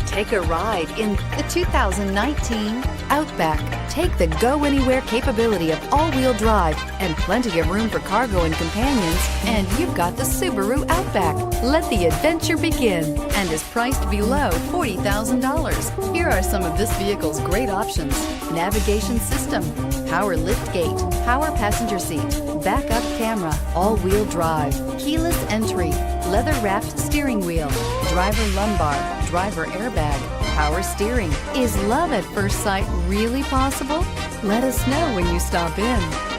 Take a ride in the 2019 Outback. Take the go-anywhere capability of all-wheel drive and plenty of room for cargo and companions, and you've got the Subaru Outback. Let the adventure begin, and is priced below $40,000. Here are some of this vehicle's great options: navigation system, power liftgate, power passenger seat, backup camera, all-wheel drive, keyless entry, leather-wrapped steering wheel, driver lumbar, driver airbag, power steering. Is love at first sight really possible? Let us know when you stop in.